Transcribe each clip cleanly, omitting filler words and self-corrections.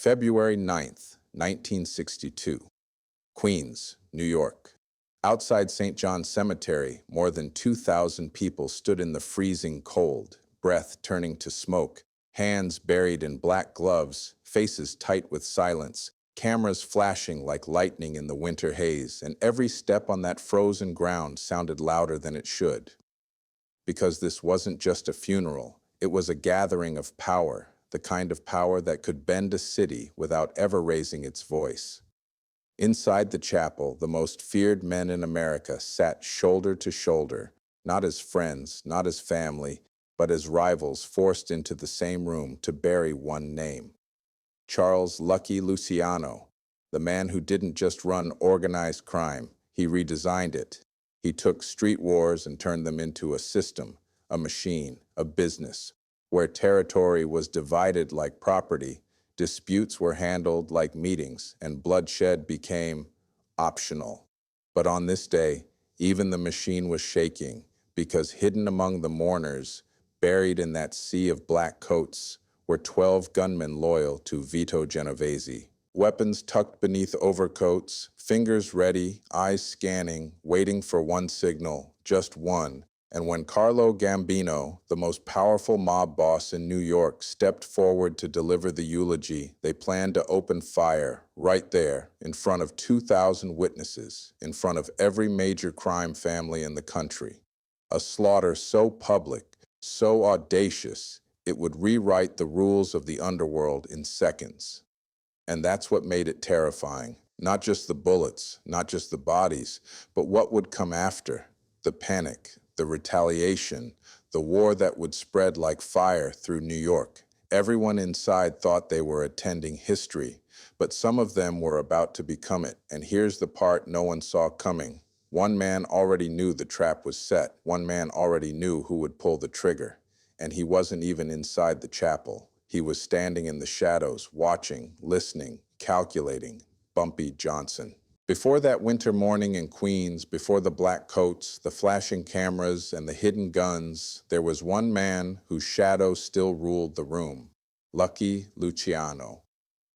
February 9th, 1962. Queens, New York. Outside St. John's Cemetery, more than 2,000 people stood in the freezing cold, breath turning to smoke, hands buried in black gloves, faces tight with silence, cameras flashing like lightning in the winter haze, and every step on that frozen ground sounded louder than it should. Because this wasn't just a funeral, it was a gathering of power, the kind of power that could bend a city without ever raising its voice. Inside the chapel, the most feared men in America sat shoulder to shoulder, not as friends, not as family, but as rivals forced into the same room to bury one name. Charles "Lucky" Luciano, the man who didn't just run organized crime, he redesigned it. He took street wars and turned them into a system, a machine, a business, where territory was divided like property, disputes were handled like meetings, and bloodshed became optional. But on this day, even the machine was shaking, because hidden among the mourners, buried in that sea of black coats, were 12 gunmen loyal to Vito Genovese. Weapons tucked beneath overcoats, fingers ready, eyes scanning, waiting for one signal, just one. And when Carlo Gambino, the most powerful mob boss in New York, stepped forward to deliver the eulogy, they planned to open fire right there in front of 2,000 witnesses, in front of every major crime family in the country. A slaughter so public, so audacious, it would rewrite the rules of the underworld in seconds. And that's what made it terrifying. Not just the bullets, not just the bodies, but what would come after. The panic, the retaliation, the war that would spread like fire through New York. Everyone inside thought they were attending history, but some of them were about to become it. And here's the part no one saw coming. One man already knew the trap was set. One man already knew who would pull the trigger. And he wasn't even inside the chapel. He was standing in the shadows, watching, listening, calculating. Bumpy Johnson. Before that winter morning in Queens, before the black coats, the flashing cameras, and the hidden guns, there was one man whose shadow still ruled the room. Lucky Luciano.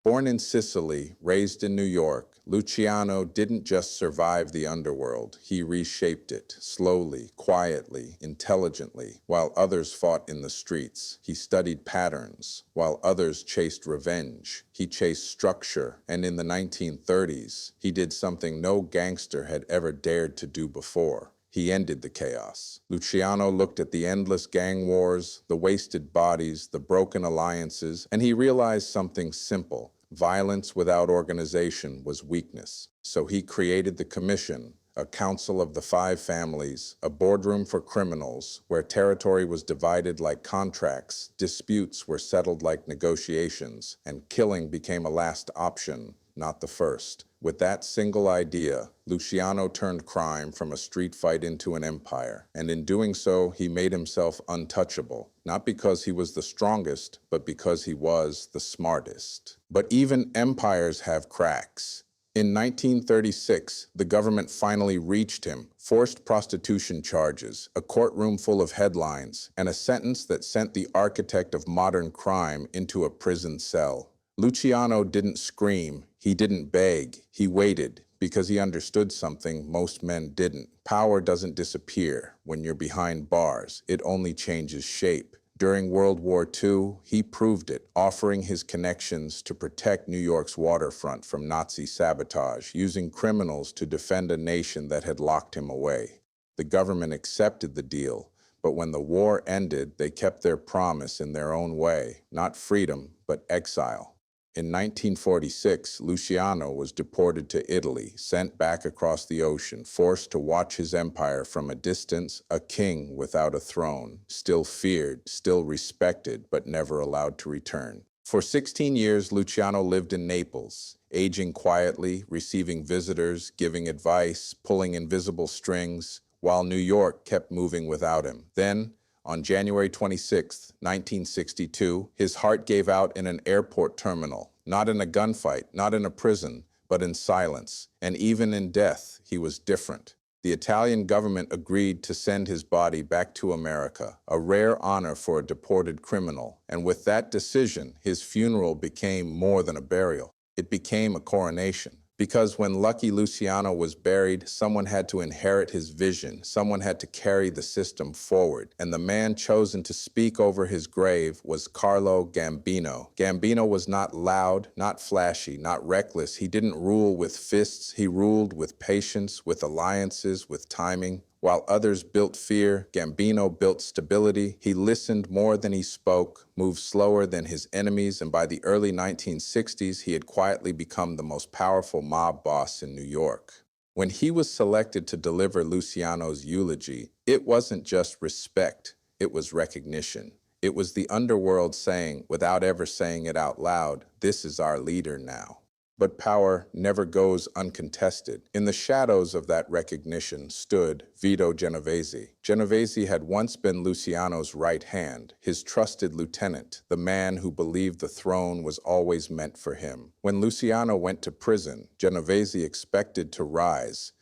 Born in Sicily, raised in New York, Luciano didn't just survive the underworld. He reshaped it, slowly, quietly, intelligently. While others fought in the streets, he studied patterns. While others chased revenge, he chased structure. And in the 1930s, he did something no gangster had ever dared to do before. He ended the chaos. Luciano looked at the endless gang wars, the wasted bodies, the broken alliances, and he realized something simple. Violence without organization was weakness. So he created the Commission, a council of the 5 families, a boardroom for criminals, where territory was divided like contracts, disputes were settled like negotiations, and killing became a last option, not the first. With that single idea, Luciano turned crime from a street fight into an empire, and in doing so, he made himself untouchable, not because he was the strongest, but because he was the smartest. But even empires have cracks. In 1936, the government finally reached him, forced prostitution charges, a courtroom full of headlines, and a sentence that sent the architect of modern crime into a prison cell. Luciano didn't scream, he didn't beg, he waited, because he understood something most men didn't. Power doesn't disappear when you're behind bars, it only changes shape. During World War II, he proved it, offering his connections to protect New York's waterfront from Nazi sabotage, using criminals to defend a nation that had locked him away. The government accepted the deal, but when the war ended, they kept their promise in their own way, not freedom, but exile. In 1946, Luciano was deported to Italy, sent back across the ocean, forced to watch his empire from a distance, a king without a throne, still feared, still respected, but never allowed to return. For 16 years, Luciano lived in Naples, aging quietly, receiving visitors, giving advice, pulling invisible strings, while New York kept moving without him. Then, on January 26, 1962, his heart gave out in an airport terminal, not in a gunfight, not in a prison, but in silence. And even in death, he was different. The Italian government agreed to send his body back to America, a rare honor for a deported criminal, and with that decision, his funeral became more than a burial. It became a coronation. Because when Lucky Luciano was buried, someone had to inherit his vision, someone had to carry the system forward, and the man chosen to speak over his grave was Carlo Gambino. Gambino was not loud, not flashy, not reckless. He didn't rule with fists, he ruled with patience, with alliances, with timing. While others built fear, Gambino built stability. He listened more than he spoke, moved slower than his enemies, and by the early 1960s, he had quietly become the most powerful mob boss in New York. When he was selected to deliver Luciano's eulogy, it wasn't just respect, it was recognition. It was the underworld saying, without ever saying it out loud, "This is our leader now." But power never goes uncontested. In the shadows of that recognition stood Vito Genovese. Genovese had once been Luciano's right hand, his trusted lieutenant, the man who believed the throne was always meant for him. When Luciano went to prison, Genovese expected to rise,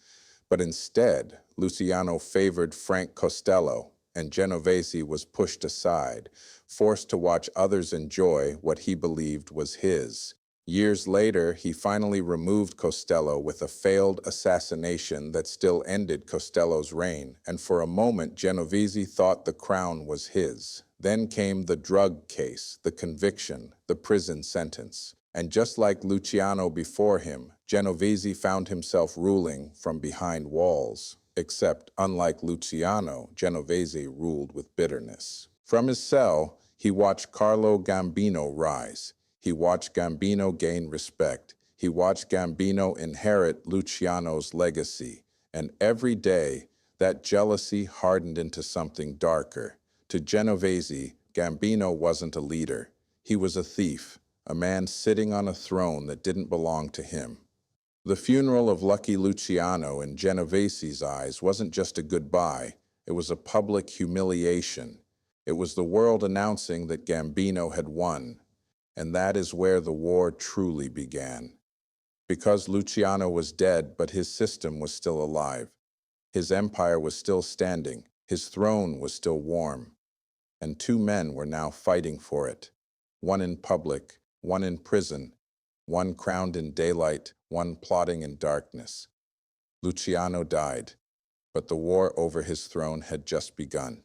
but instead, Luciano favored Frank Costello, and Genovese was pushed aside, forced to watch others enjoy what he believed was his. Years later, he finally removed Costello with a failed assassination that still ended Costello's reign, and for a moment, Genovese thought the crown was his. Then came the drug case, the conviction, the prison sentence. And just like Luciano before him, Genovese found himself ruling from behind walls. Except, unlike Luciano, Genovese ruled with bitterness. From his cell, he watched Carlo Gambino rise. He watched Gambino gain respect. He watched Gambino inherit Luciano's legacy. And every day, that jealousy hardened into something darker. To Genovese, Gambino wasn't a leader. He was a thief, a man sitting on a throne that didn't belong to him. The funeral of Lucky Luciano in Genovese's eyes wasn't just a goodbye. It was a public humiliation. It was the world announcing that Gambino had won. And that is where the war truly began. Because Luciano was dead, but his system was still alive. His empire was still standing. His throne was still warm. And two men were now fighting for it. One in public, one in prison, one crowned in daylight, one plotting in darkness. Luciano died, but the war over his throne had just begun.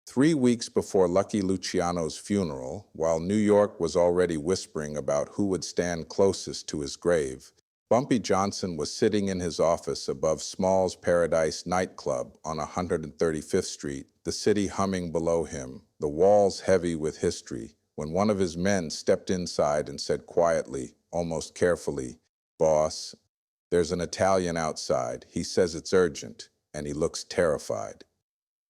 3 weeks before Lucky Luciano's funeral, while New York was already whispering about who would stand closest to his grave, Bumpy Johnson was sitting in his office above Small's Paradise nightclub on 135th Street, the city humming below him, the walls heavy with history, when one of his men stepped inside and said quietly, almost carefully, "Boss, there's an Italian outside. He says it's urgent, and he looks terrified."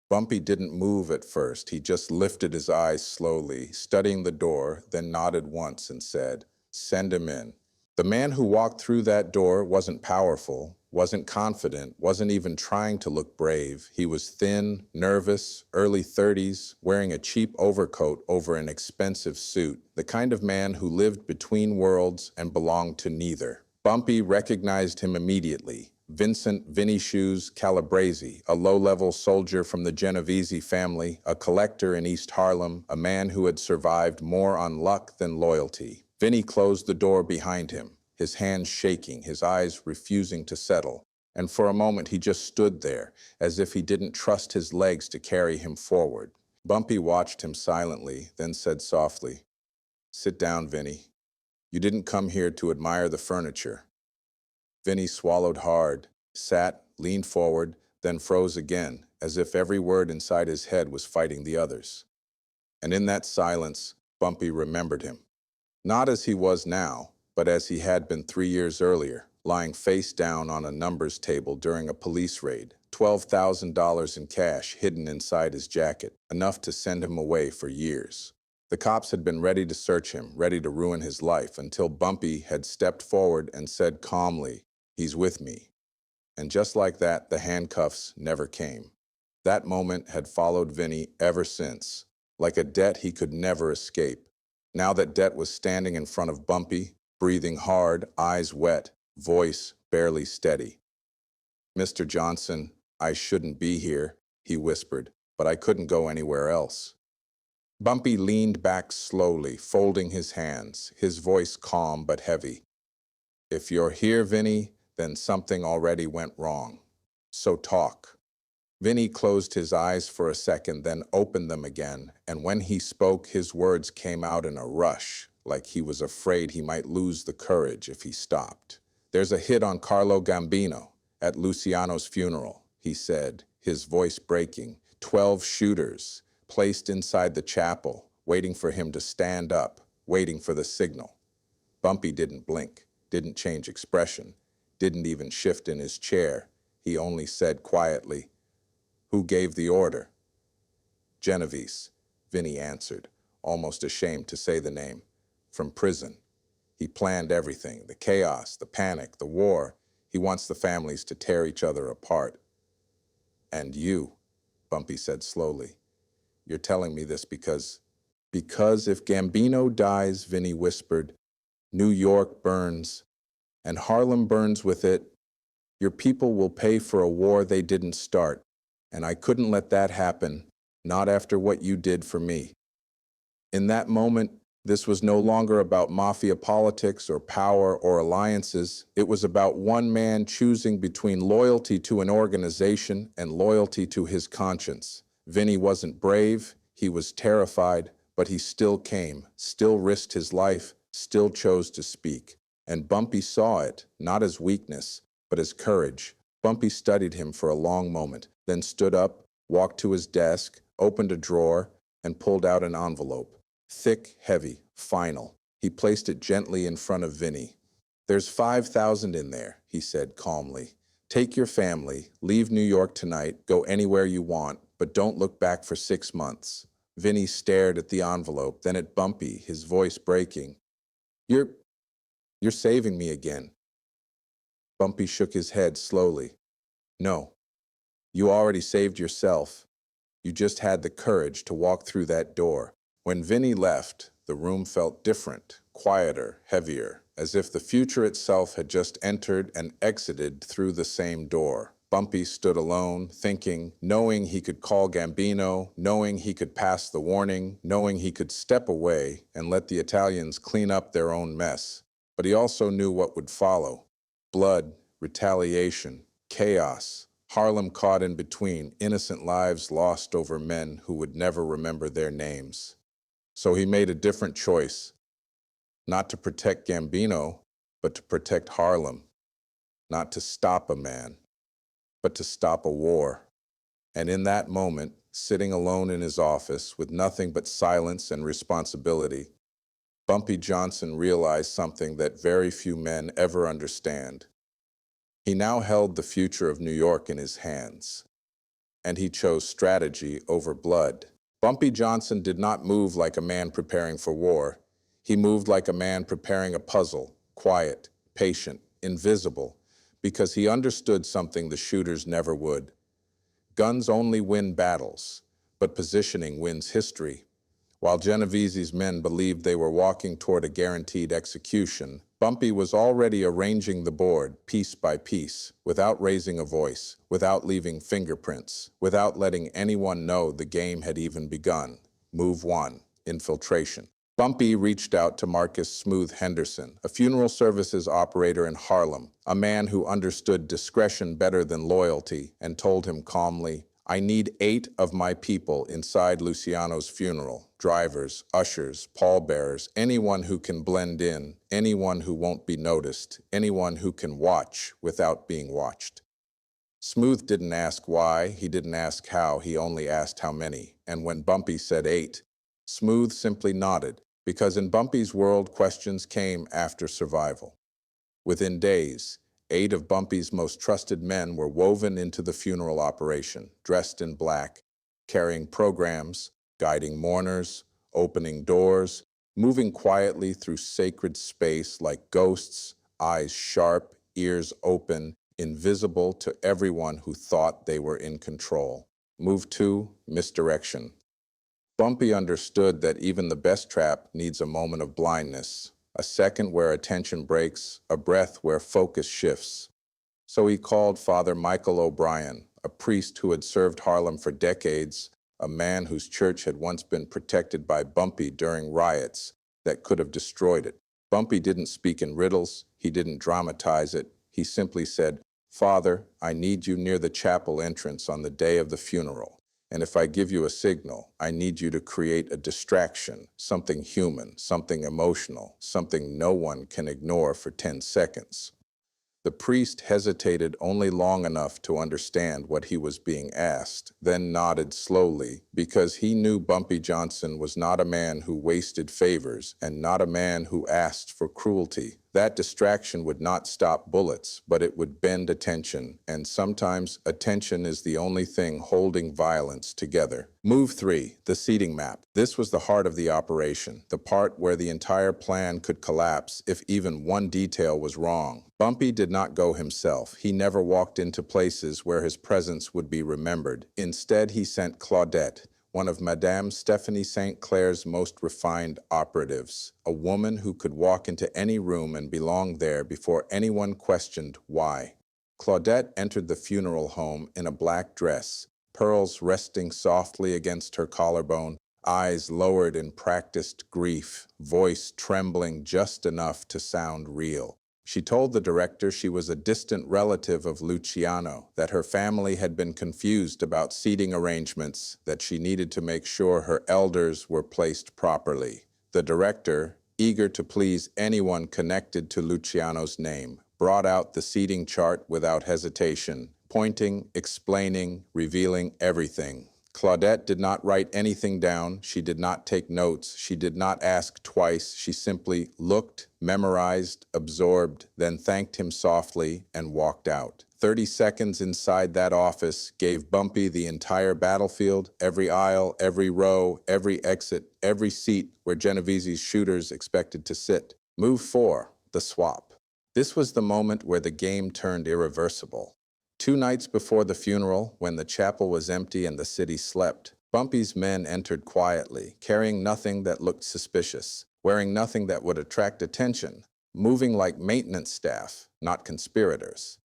Bumpy didn't move at first. He just lifted his eyes slowly, studying the door, then nodded once and said, "Send him in." The man who walked through that door wasn't powerful, wasn't confident, wasn't even trying to look brave. He was thin, nervous, early 30s, wearing a cheap overcoat over an expensive suit, the kind of man who lived between worlds and belonged to neither. Bumpy recognized him immediately. Vincent "Vinny Shoes" Calabrese, a low-level soldier from the Genovese family, a collector in East Harlem, a man who had survived more on luck than loyalty. Vinny closed the door behind him, his hands shaking, his eyes refusing to settle. And for a moment he just stood there, as if he didn't trust his legs to carry him forward. Bumpy watched him silently, then said softly, "Sit down, Vinny. You didn't come here to admire the furniture." Vinny swallowed hard, sat, leaned forward, then froze again, as if every word inside his head was fighting the others. And in that silence, Bumpy remembered him. Not as he was now, but as he had been 3 years earlier, lying face down on a numbers table during a police raid, $12,000 in cash hidden inside his jacket, enough to send him away for years. The cops had been ready to search him, ready to ruin his life, until Bumpy had stepped forward and said calmly, "He's with me." And just like that, the handcuffs never came. That moment had followed Vinny ever since, like a debt he could never escape. Now that debt was standing in front of Bumpy, breathing hard, eyes wet, voice barely steady. Mr. Johnson, I shouldn't be here, he whispered, but I couldn't go anywhere else. Bumpy leaned back slowly, folding his hands, his voice calm but heavy. If you're here, Vinny, then something already went wrong. So talk. Vinny closed his eyes for a second, then opened them again, and when he spoke, his words came out in a rush, like he was afraid he might lose the courage if he stopped. There's a hit on Carlo Gambino at Luciano's funeral, he said, his voice breaking. 12 shooters placed inside the chapel, waiting for him to stand up, waiting for the signal. Bumpy didn't blink, didn't change expression, didn't even shift in his chair. He only said quietly, "Who gave the order?" "Genovese," Vinny answered, almost ashamed to say the name. "From prison. He planned everything, the chaos, the panic, the war. He wants the families to tear each other apart." "And you," Bumpy said slowly, "you're telling me this because—" "Because if Gambino dies," Vinny whispered, "New York burns, and Harlem burns with it. Your people will pay for a war they didn't start, and I couldn't let that happen, not after what you did for me." In that moment, this was no longer about mafia politics or power or alliances. It was about one man choosing between loyalty to an organization and loyalty to his conscience. Vinny wasn't brave, he was terrified, but he still came, still risked his life, still chose to speak. And Bumpy saw it, not as weakness, but as courage. Bumpy studied him for a long moment, then stood up, walked to his desk, opened a drawer, and pulled out an envelope. Thick, heavy, final. He placed it gently in front of Vinny. "There's 5,000 in there," he said calmly. "Take your family, leave New York tonight, go anywhere you want, but don't look back for 6 months." Vinny stared at the envelope, then at Bumpy, his voice breaking. You're saving me again." Bumpy shook his head slowly. "No, you already saved yourself. You just had the courage to walk through that door." When Vinny left, the room felt different, quieter, heavier, as if the future itself had just entered and exited through the same door. Bumpy stood alone, thinking, knowing he could call Gambino, knowing he could pass the warning, knowing he could step away and let the Italians clean up their own mess. But he also knew what would follow. Blood, retaliation, chaos. Harlem caught in between, innocent lives lost over men who would never remember their names. So he made a different choice, not to protect Gambino, but to protect Harlem, not to stop a man, but to stop a war. And in that moment, sitting alone in his office with nothing but silence and responsibility, Bumpy Johnson realized something that very few men ever understand. He now held the future of New York in his hands, and he chose strategy over blood. Bumpy Johnson did not move like a man preparing for war. He moved like a man preparing a puzzle, quiet, patient, invisible, because he understood something the shooters never would. Guns only win battles, but positioning wins history. While Genovese's men believed they were walking toward a guaranteed execution, Bumpy was already arranging the board, piece by piece, without raising a voice, without leaving fingerprints, without letting anyone know the game had even begun. Move 1, infiltration. Bumpy reached out to Marcus Smooth Henderson, a funeral services operator in Harlem, a man who understood discretion better than loyalty, and told him calmly, "I need 8 of my people inside Luciano's funeral. Drivers, ushers, pallbearers, anyone who can blend in, anyone who won't be noticed, anyone who can watch without being watched." Smooth didn't ask why, he didn't ask how, he only asked how many. And when Bumpy said 8, Smooth simply nodded, because in Bumpy's world, questions came after survival. Within days, 8 of Bumpy's most trusted men were woven into the funeral operation, dressed in black, carrying programs, guiding mourners, opening doors, moving quietly through sacred space like ghosts, eyes sharp, ears open, invisible to everyone who thought they were in control. Move 2, misdirection. Bumpy understood that even the best trap needs a moment of blindness, a second where attention breaks, a breath where focus shifts. So he called Father Michael O'Brien, a priest who had served Harlem for decades, a man whose church had once been protected by Bumpy during riots that could have destroyed it. Bumpy didn't speak in riddles, he didn't dramatize it. He simply said, "Father, I need you near the chapel entrance on the day of the funeral. And if I give you a signal, I need you to create a distraction, something human, something emotional, something no one can ignore for 10 seconds." The priest hesitated only long enough to understand what he was being asked, then nodded slowly, because he knew Bumpy Johnson was not a man who wasted favors and not a man who asked for cruelty. That distraction would not stop bullets, but it would bend attention, and sometimes attention is the only thing holding violence together. Move 3, the seating map. This was the heart of the operation, the part where the entire plan could collapse if even one detail was wrong. Bumpy did not go himself. He never walked into places where his presence would be remembered. Instead, he sent Claudette, one of Madame Stephanie St. Clair's most refined operatives, a woman who could walk into any room and belong there before anyone questioned why. Claudette entered the funeral home in a black dress, pearls resting softly against her collarbone, eyes lowered in practiced grief, voice trembling just enough to sound real. She told the director she was a distant relative of Luciano, that her family had been confused about seating arrangements, that she needed to make sure her elders were placed properly. The director, eager to please anyone connected to Luciano's name, brought out the seating chart without hesitation, pointing, explaining, revealing everything. Claudette did not write anything down. She did not take notes. She did not ask twice. She simply looked, memorized, absorbed, then thanked him softly and walked out. 30 seconds inside that office gave Bumpy the entire battlefield, every aisle, every row, every exit, every seat where Genovese's shooters expected to sit. Move 4, the swap. This was the moment where the game turned irreversible. 2 nights before the funeral, when the chapel was empty and the city slept, Bumpy's men entered quietly, carrying nothing that looked suspicious, wearing nothing that would attract attention, moving like maintenance staff, not conspirators.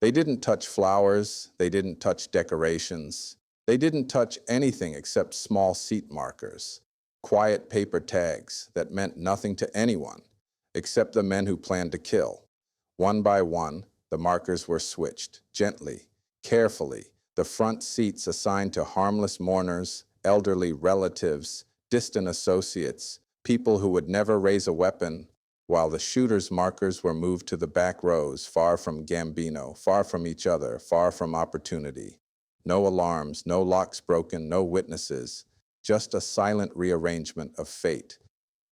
They didn't touch flowers, they didn't touch decorations, they didn't touch anything except small seat markers, quiet paper tags that meant nothing to anyone, except the men who planned to kill. One by one, the markers were switched, gently, carefully, the front seats assigned to harmless mourners, elderly relatives, distant associates, people who would never raise a weapon, while the shooters' markers were moved to the back rows, far from Gambino, far from each other, far from opportunity. No alarms, no locks broken, no witnesses, just a silent rearrangement of fate.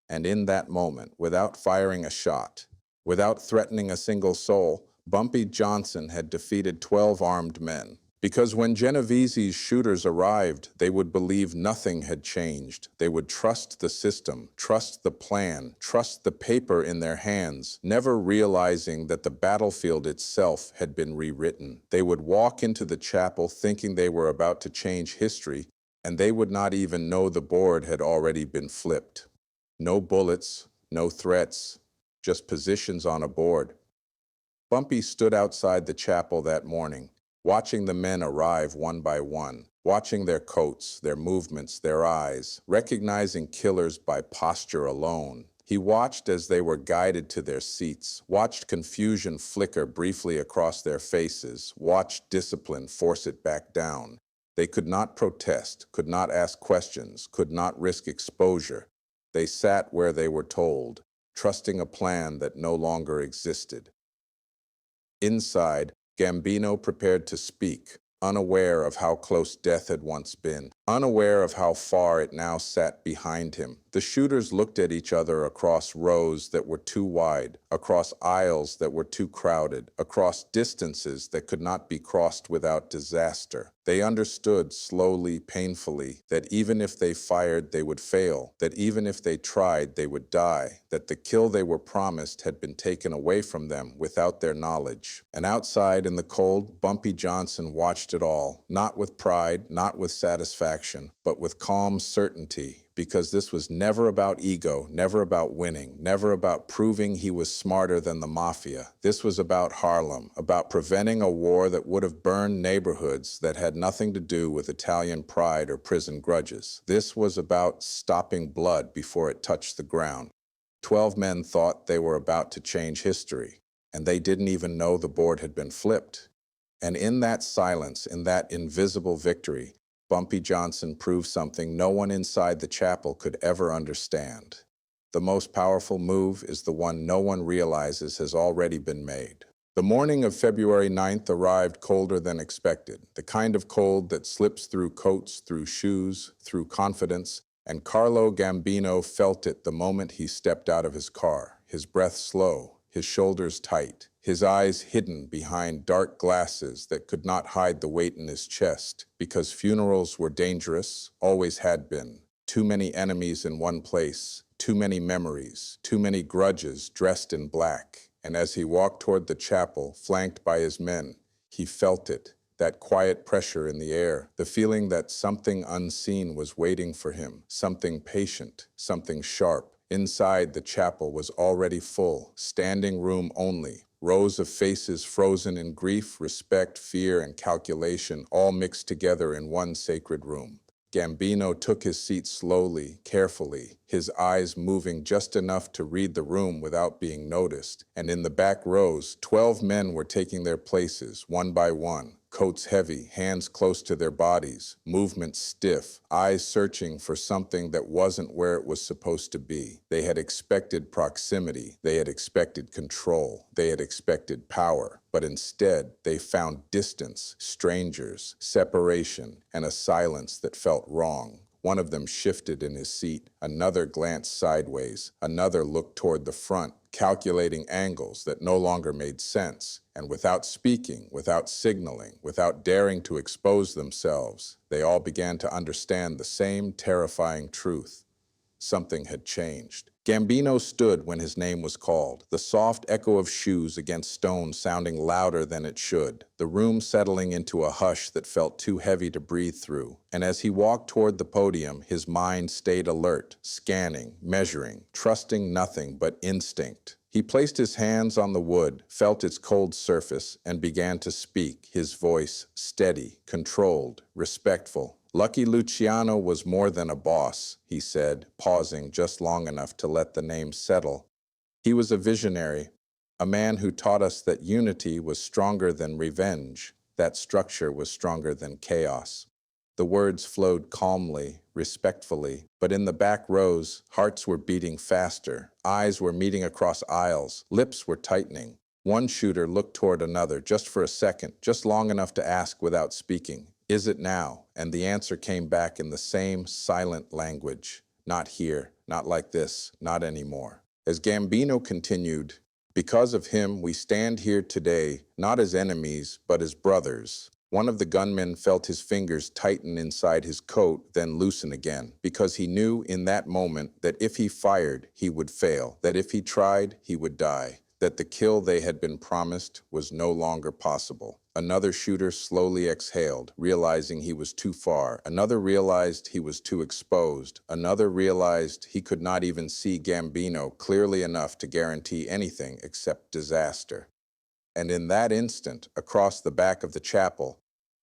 And in that moment, without firing a shot, without threatening a single soul, Bumpy Johnson had defeated 12 armed men. Because when Genovese's shooters arrived, they would believe nothing had changed. They would trust the system, trust the plan, trust the paper in their hands, never realizing that the battlefield itself had been rewritten. They would walk into the chapel thinking they were about to change history, and they would not even know the board had already been flipped. No bullets, no threats, just positions on a board. Bumpy stood outside the chapel that morning, watching the men arrive one by one, watching their coats, their movements, their eyes, recognizing killers by posture alone. He watched as they were guided to their seats, watched confusion flicker briefly across their faces, watched discipline force it back down. They could not protest, could not ask questions, could not risk exposure. They sat where they were told, trusting a plan that no longer existed. Inside, Gambino prepared to speak, unaware of how close death had once been, unaware of how far it now sat behind him. The shooters looked at each other across rows that were too wide, across aisles that were too crowded, across distances that could not be crossed without disaster. They understood slowly, painfully, that even if they fired, they would fail, that even if they tried, they would die, that the kill they were promised had been taken away from them without their knowledge. And outside in the cold, Bumpy Johnson watched it all, not with pride, not with satisfaction, satisfaction, but with calm certainty, because this was never about ego, never about winning, never about proving he was smarter than the mafia. This was about Harlem, about preventing a war that would have burned neighborhoods that had nothing to do with Italian pride or prison grudges. This was about stopping blood before it touched the ground. 12 men thought they were about to change history, and they didn't even know the board had been flipped. And in that silence, in that invisible victory, Bumpy Johnson proved something no one inside the chapel could ever understand. The most powerful move is the one no one realizes has already been made. The morning of February 9th arrived colder than expected, the kind of cold that slips through coats, through shoes, through confidence, and Carlo Gambino felt it the moment he stepped out of his car, his breath slow, his shoulders tight, his eyes hidden behind dark glasses that could not hide the weight in his chest, because funerals were dangerous, always had been. Too many enemies in one place, too many memories, too many grudges dressed in black. And as he walked toward the chapel, flanked by his men, he felt it, that quiet pressure in the air, the feeling that something unseen was waiting for him, something patient, something sharp. Inside, the chapel was already full, standing room only, rows of faces frozen in grief, respect, fear, and calculation, all mixed together in one sacred room. Gambino took his seat slowly, carefully, his eyes moving just enough to read the room without being noticed. And in the back rows, 12 men were taking their places, one by one, coats heavy, hands close to their bodies, movements stiff, eyes searching for something that wasn't where it was supposed to be. They had expected proximity, they had expected control, they had expected power, but instead they found distance, strangers, separation, and a silence that felt wrong. One of them shifted in his seat, another glanced sideways, another looked toward the front, calculating angles that no longer made sense. And without speaking, without signaling, without daring to expose themselves, they all began to understand the same terrifying truth. Something had changed. Gambino stood when his name was called, the soft echo of shoes against stone sounding louder than it should, the room settling into a hush that felt too heavy to breathe through. And as he walked toward the podium, his mind stayed alert, scanning, measuring, trusting nothing but instinct. He placed his hands on the wood, felt its cold surface, and began to speak, his voice steady, controlled, respectful. Lucky Luciano was more than a boss, he said, pausing just long enough to let the name settle. He was a visionary, a man who taught us that unity was stronger than revenge, that structure was stronger than chaos. The words flowed calmly, respectfully, but in the back rows, hearts were beating faster, eyes were meeting across aisles, lips were tightening. One shooter looked toward another just for a second, just long enough to ask without speaking, "Is it now?" And the answer came back in the same silent language. "Not here, not like this, not anymore." As Gambino continued, "Because of him, we stand here today, not as enemies, but as brothers." One of the gunmen felt his fingers tighten inside his coat, then loosen again, because he knew in that moment that if he fired, he would fail, that if he tried, he would die, that the kill they had been promised was no longer possible. Another shooter slowly exhaled, realizing he was too far. Another realized he was too exposed. Another realized he could not even see Gambino clearly enough to guarantee anything except disaster. And in that instant, across the back of the chapel,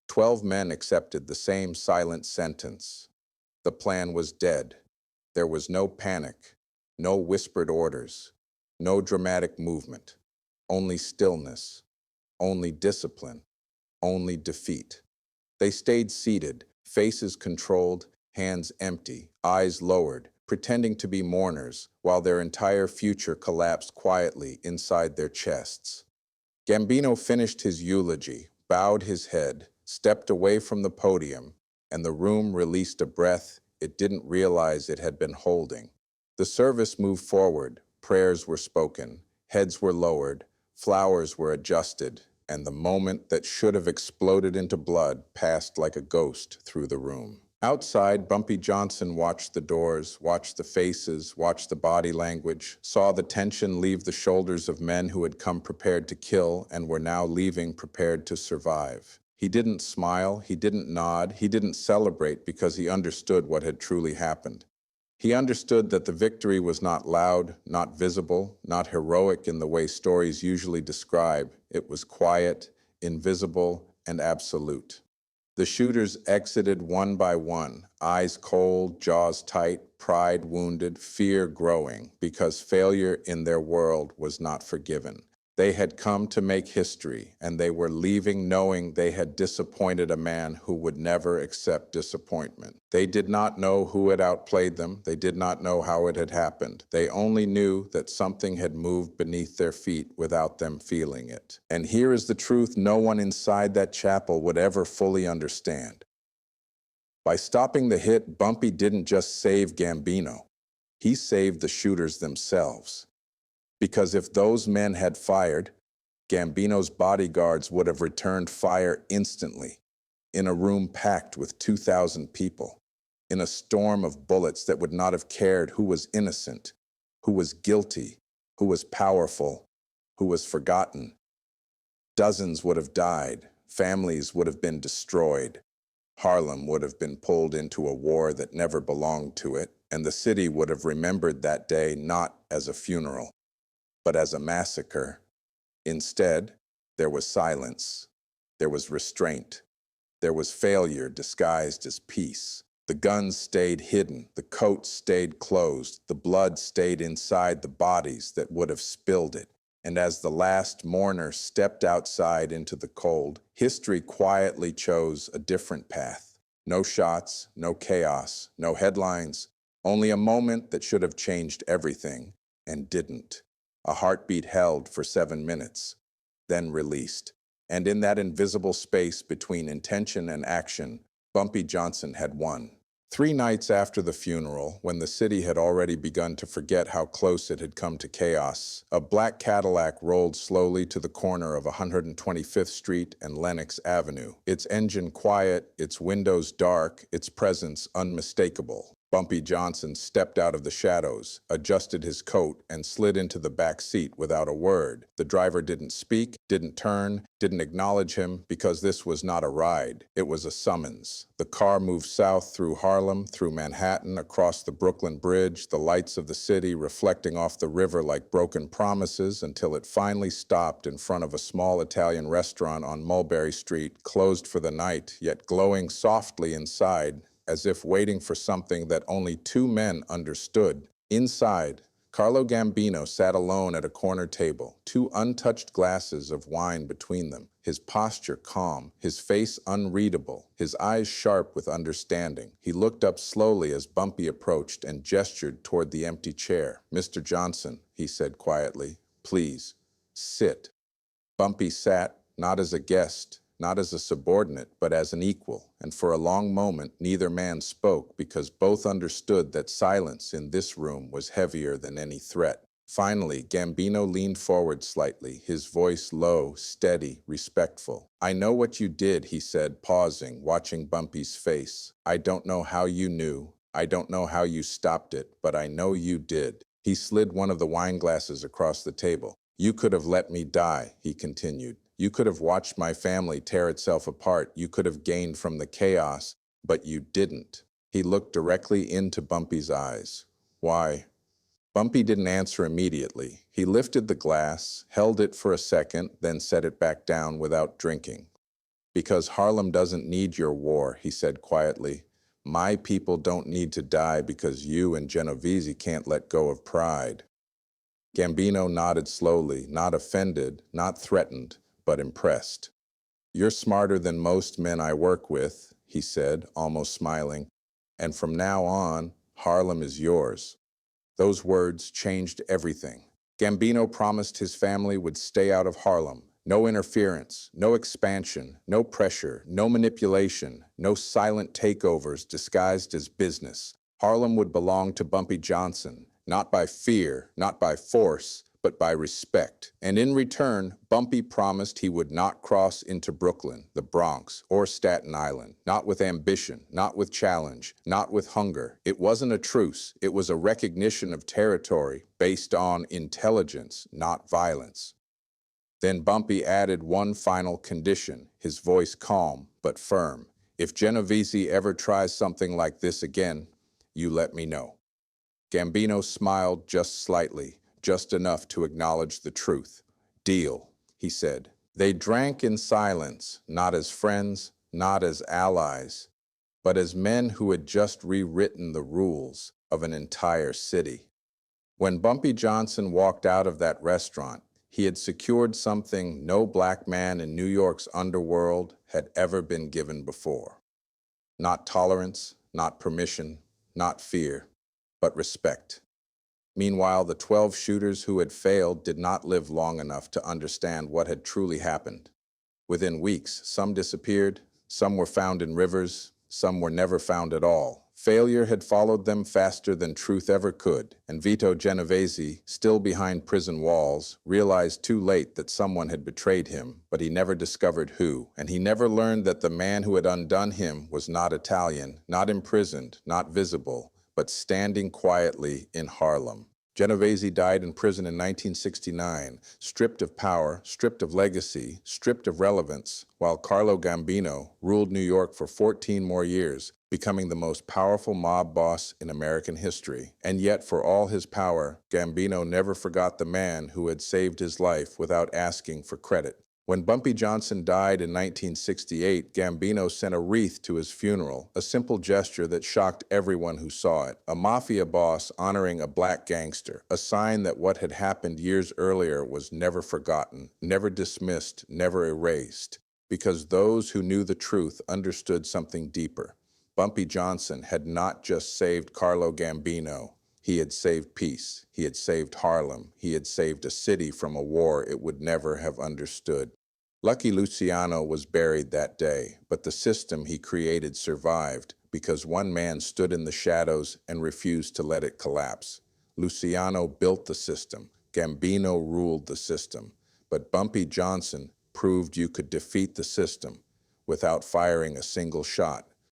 12 men accepted the same silent sentence. The plan was dead. There was no panic, no whispered orders, no dramatic movement, only stillness, only discipline, only defeat. They stayed seated, faces controlled, hands empty, eyes lowered, pretending to be mourners, while their entire future collapsed quietly inside their chests. Gambino finished his eulogy, bowed his head, stepped away from the podium, and the room released a breath it didn't realize it had been holding. The service moved forward, prayers were spoken, heads were lowered, flowers were adjusted, and the moment that should have exploded into blood passed like a ghost through the room. Outside, Bumpy Johnson watched the doors, watched the faces, watched the body language, saw the tension leave the shoulders of men who had come prepared to kill and were now leaving prepared to survive. He didn't smile, he didn't nod, he didn't celebrate because he understood what had truly happened. He understood that the victory was not loud, not visible, not heroic in the way stories usually describe. It was quiet, invisible, and absolute. The shooters exited one by one, eyes cold, jaws tight, pride wounded, fear growing, because failure in their world was not forgiven. They had come to make history, and they were leaving knowing they had disappointed a man who would never accept disappointment. They did not know who had outplayed them. They did not know how it had happened. They only knew that something had moved beneath their feet without them feeling it. And here is the truth no one inside that chapel would ever fully understand. By stopping the hit, Bumpy didn't just save Gambino. He saved the shooters themselves. Because if those men had fired, Gambino's bodyguards would have returned fire instantly, in a room packed with 2,000 people, in a storm of bullets that would not have cared who was innocent, who was guilty, who was powerful, who was forgotten. Dozens would have died, families would have been destroyed, Harlem would have been pulled into a war that never belonged to it, and the city would have remembered that day not as a funeral, but as a massacre. Instead, there was silence. There was restraint. There was failure disguised as peace. The guns stayed hidden. The coats stayed closed. The blood stayed inside the bodies that would have spilled it. And as the last mourner stepped outside into the cold, history quietly chose a different path. No shots, no chaos, no headlines, only a moment that should have changed everything and didn't. A heartbeat held for 7 minutes, then released. And in that invisible space between intention and action, Bumpy Johnson had won. 3 nights after the funeral, when the city had already begun to forget how close it had come to chaos, a black Cadillac rolled slowly to the corner of 125th Street and Lenox Avenue, its engine quiet, its windows dark, its presence unmistakable. Bumpy Johnson stepped out of the shadows, adjusted his coat, and slid into the back seat without a word. The driver didn't speak, didn't turn, didn't acknowledge him, because this was not a ride. It was a summons. The car moved south through Harlem, through Manhattan, across the Brooklyn Bridge, the lights of the city reflecting off the river like broken promises, until it finally stopped in front of a small Italian restaurant on Mulberry Street, closed for the night, yet glowing softly inside, as if waiting for something that only 2 men understood. Inside, Carlo Gambino sat alone at a corner table, 2 untouched glasses of wine between them, his posture calm, his face unreadable, his eyes sharp with understanding. He looked up slowly as Bumpy approached and gestured toward the empty chair. "Mr. Johnson," he said quietly, "please, sit." Bumpy sat, not as a guest, not as a subordinate, but as an equal, and for a long moment neither man spoke because both understood that silence in this room was heavier than any threat. Finally, Gambino leaned forward slightly, his voice low, steady, respectful. "I know what you did," he said, pausing, watching Bumpy's face. "I don't know how you knew. I don't know how you stopped it, but I know you did." He slid one of the wine glasses across the table. "You could have let me die," he continued. "You could have watched my family tear itself apart. You could have gained from the chaos, but you didn't." He looked directly into Bumpy's eyes. "Why?" Bumpy didn't answer immediately. He lifted the glass, held it for a second, then set it back down without drinking. "Because Harlem doesn't need your war," he said quietly. "My people don't need to die because you and Genovese can't let go of pride." Gambino nodded slowly, not offended, not threatened, but impressed. "You're smarter than most men I work with," he said, almost smiling. "And from now on, Harlem is yours." Those words changed everything. Gambino promised his family would stay out of Harlem. No interference, no expansion, no pressure, no manipulation, no silent takeovers disguised as business. Harlem would belong to Bumpy Johnson, not by fear, not by force, but by respect. And in return, Bumpy promised he would not cross into Brooklyn, the Bronx, or Staten Island, not with ambition, not with challenge, not with hunger. It wasn't a truce. It was a recognition of territory based on intelligence, not violence. Then Bumpy added one final condition, his voice calm but firm. If Genovese ever tries something like this again, you let me know. Gambino smiled just slightly, just enough to acknowledge the truth. Deal, he said. They drank in silence, not as friends, not as allies, but as men who had just rewritten the rules of an entire city. When Bumpy Johnson walked out of that restaurant, he had secured something no black man in New York's underworld had ever been given before. Not tolerance, not permission, not fear, but respect. Meanwhile, the 12 shooters who had failed did not live long enough to understand what had truly happened. Within weeks, some disappeared, some were found in rivers, some were never found at all. Failure had followed them faster than truth ever could, and Vito Genovese, still behind prison walls, realized too late that someone had betrayed him, but he never discovered who, and he never learned that the man who had undone him was not Italian, not imprisoned, not visible, but standing quietly in Harlem. Genovese died in prison in 1969, stripped of power, stripped of legacy, stripped of relevance, while Carlo Gambino ruled New York for 14 more years, becoming the most powerful mob boss in American history. And yet, for all his power, Gambino never forgot the man who had saved his life without asking for credit. When Bumpy Johnson died in 1968, Gambino sent a wreath to his funeral, a simple gesture that shocked everyone who saw it. A mafia boss honoring a black gangster, a sign that what had happened years earlier was never forgotten, never dismissed, never erased, because those who knew the truth understood something deeper. Bumpy Johnson had not just saved Carlo Gambino. He had saved peace. He had saved Harlem. He had saved a city from a war it would never have understood. Lucky Luciano was buried that day, but the system he created survived because one man stood in the shadows and refused to let it collapse. Luciano built the system. Gambino ruled the system. But Bumpy Johnson proved you could defeat the system without firing a single shot.